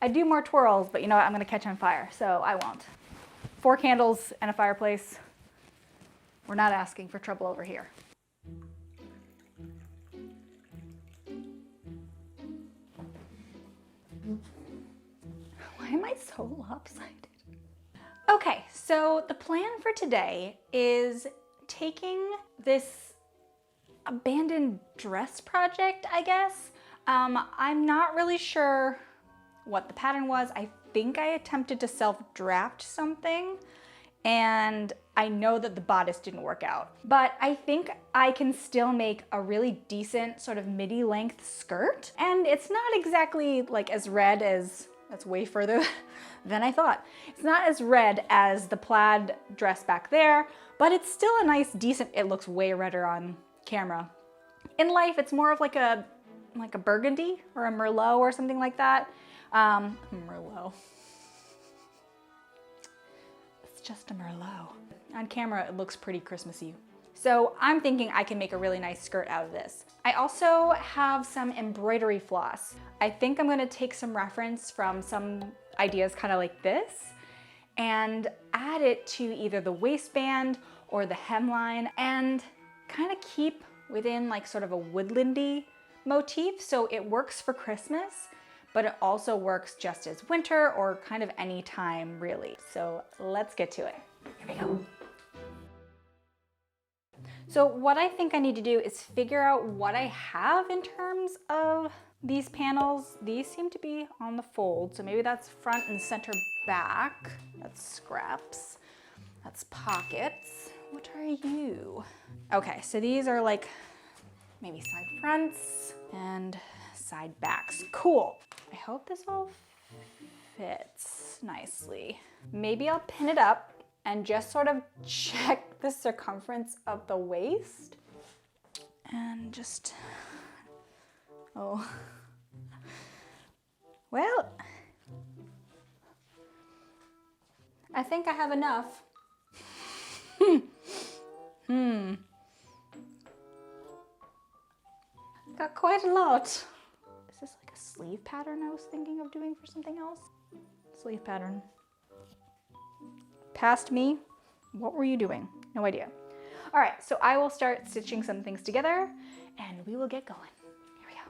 I'd do more twirls, but you know what? I'm gonna catch on fire, so I won't. 4 candles and a fireplace. We're not asking for trouble over here. Why am I so lopsided? Okay, so the plan for today is taking this abandoned dress project, I guess. I'm not really sure what the pattern was. I think I attempted to self-draft something, and I know that the bodice didn't work out. But I think I can still make a really decent sort of midi length skirt. And it's not exactly like as red as, that's way further than I thought. It's not as red as the plaid dress back there, but it's still a nice, decent, it looks way redder on camera. In life, it's more of like a burgundy or a merlot or something like that. Merlot. It's just a merlot. On camera, it looks pretty Christmassy. So I'm thinking I can make a really nice skirt out of this. I also have some embroidery floss. I think I'm gonna take some reference from some ideas kind of like this and add it to either the waistband or the hemline and kind of keep within like sort of a woodlandy motif. So it works for Christmas, but it also works just as winter or kind of any time really. So let's get to it. Here we go. So what I think I need to do is figure out what I have in terms of these panels. These seem to be on the fold, so maybe that's front and center back. That's scraps. That's pockets. What are you? Okay, so these are like maybe side fronts and side backs. Cool. I hope this all fits nicely. Maybe I'll pin it up and just sort of check the circumference of the waist and just, oh, well, I think I have enough. Got quite a lot. Is this like a sleeve pattern I was thinking of doing for something else? Sleeve pattern. Past me, what were you doing? No idea. All right, so I will start stitching some things together and we will get going. Here we go.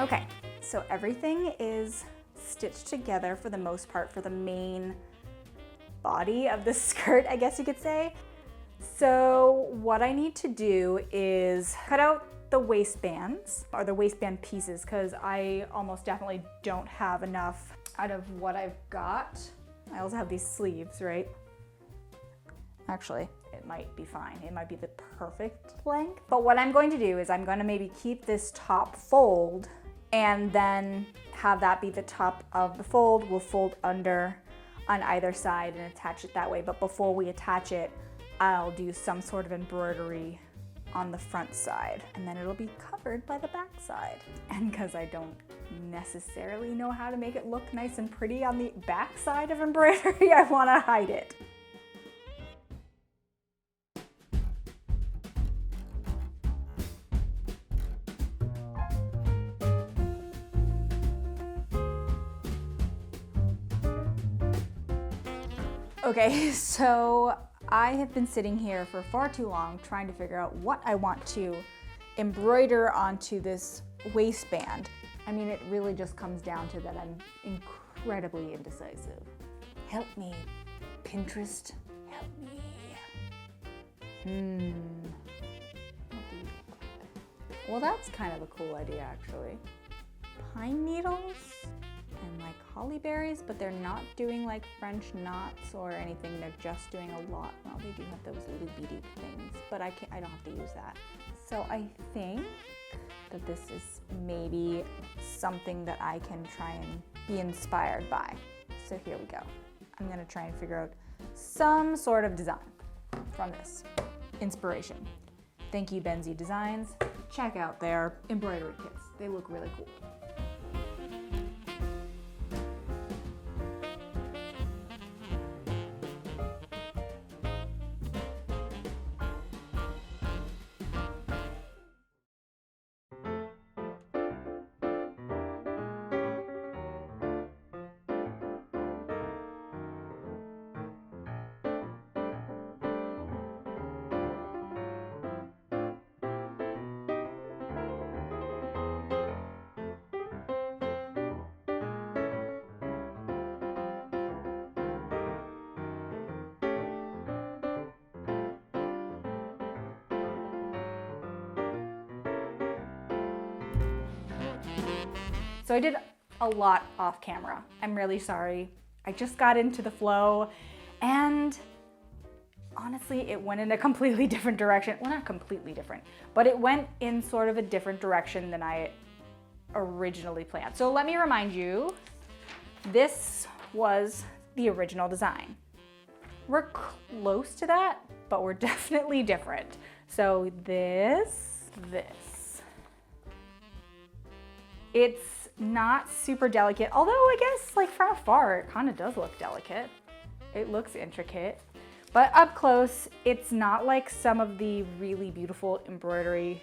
Okay, so everything is stitched together for the most part for the main body of the skirt, I guess you could say. So what I need to do is cut out the waistbands or the waistband pieces because I almost definitely don't have enough out of what I've got. I also have these sleeves, right? Actually, it might be fine. It might be the perfect length. But what I'm going to do is I'm going to maybe keep this top fold and then have that be the top of the fold. We'll fold under on either side and attach it that way. But before we attach it, I'll do some sort of embroidery on the front side and then it'll be covered by the back side. And because I don't necessarily know how to make it look nice and pretty on the back side of embroidery, I want to hide it. Okay, so I have been sitting here for far too long trying to figure out what I want to embroider onto this waistband. I mean, it really just comes down to that I'm incredibly indecisive. Help me, Pinterest, help me. Well, that's kind of a cool idea, actually. Pine needles and like holly berries, but they're not doing like French knots or anything. They're just doing a lot. Well, they do have those beady things, but I don't have to use that. So I think that this is maybe something that I can try and be inspired by. So here we go. I'm gonna try and figure out some sort of design from this inspiration. Thank you, Benzie Designs. Check out their embroidery kits. They look really cool. So I did a lot off camera. I'm really sorry. I just got into the flow and honestly, it went in a completely different direction. Well, not completely different, but it went in sort of a different direction than I originally planned. So let me remind you, this was the original design. We're close to that, but we're definitely different. So this. It's not super delicate, although I guess like from afar, it kind of does look delicate. It looks intricate, but up close, it's not like some of the really beautiful embroidery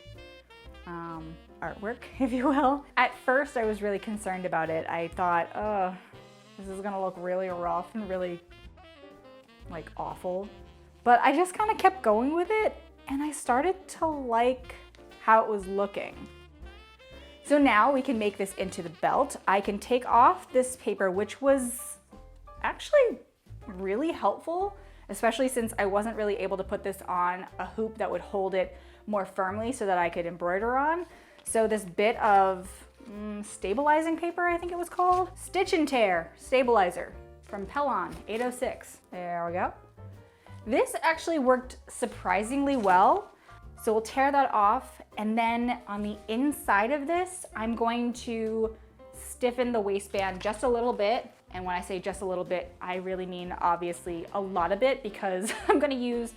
artwork, if you will. At first, I was really concerned about it. I thought, oh, this is gonna look really rough and really like awful. But I just kind of kept going with it and I started to like how it was looking. So now we can make this into the belt. I can take off this paper, which was actually really helpful, especially since I wasn't really able to put this on a hoop that would hold it more firmly so that I could embroider on. So this bit of stabilizing paper, I think it was called, Stitch and Tear Stabilizer from Pellon 806. There we go. This actually worked surprisingly well. So we'll tear that off, and then on the inside of this, I'm going to stiffen the waistband just a little bit. And when I say just a little bit, I really mean obviously a lot of it because I'm gonna use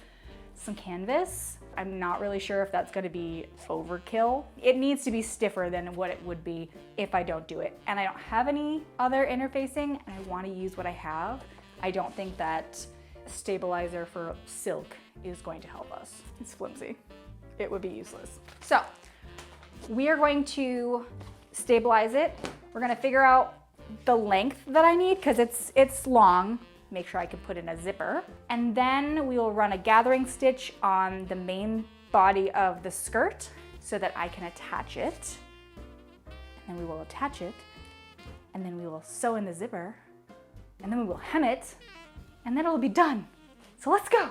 some canvas. I'm not really sure if that's gonna be overkill. It needs to be stiffer than what it would be if I don't do it. And I don't have any other interfacing, and I wanna use what I have. I don't think that stabilizer for silk is going to help us. It's flimsy. It would be useless. So we are going to stabilize it. We're gonna figure out the length that I need because it's long. Make sure I can put in a zipper. And then we will run a gathering stitch on the main body of the skirt so that I can attach it. And then we will attach it. And then we will sew in the zipper. And then we will hem it. And then it'll be done. So let's go.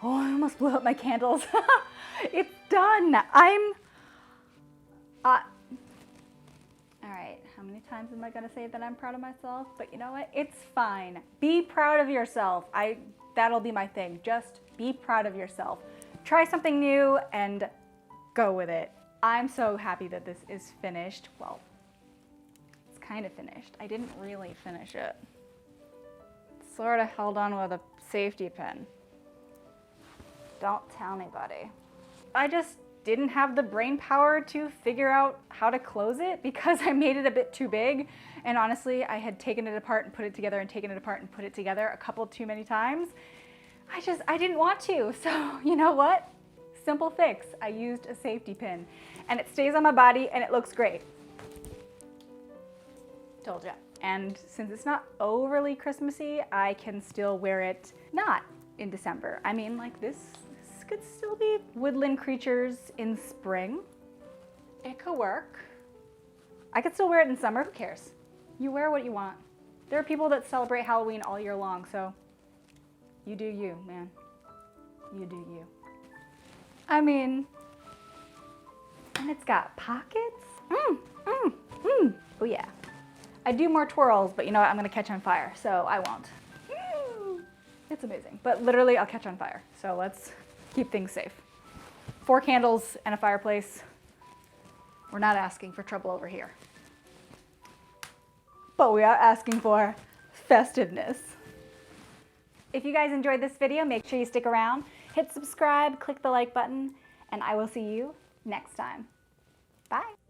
Oh, I almost blew up my candles. It's done. All right, how many times am I gonna say that I'm proud of myself? But you know what? It's fine. Be proud of yourself. That'll be my thing. Just be proud of yourself. Try something new and go with it. I'm so happy that this is finished. Well, it's kind of finished. I didn't really finish it. Sort of held on with a safety pin. Don't tell anybody. I just didn't have the brain power to figure out how to close it because I made it a bit too big. And honestly, I had taken it apart and put it together and taken it apart and put it together a couple too many times. I didn't want to. So you know what? Simple fix. I used a safety pin and it stays on my body and it looks great. Told ya. And since it's not overly Christmassy, I can still wear it not in December. I mean, like this could still be woodland creatures in spring. It could work. I could still wear it in summer, who cares? You wear what you want. There are people that celebrate Halloween all year long, so you do you, man. You do you. I mean, and it's got pockets. Oh yeah. I do more twirls, but you know what? I'm gonna catch on fire, so I won't. It's amazing, but literally I'll catch on fire. So let's keep things safe. 4 candles and a fireplace. We're not asking for trouble over here. But we are asking for festiveness. If you guys enjoyed this video, make sure you stick around, hit subscribe, click the like button, and I will see you next time. Bye.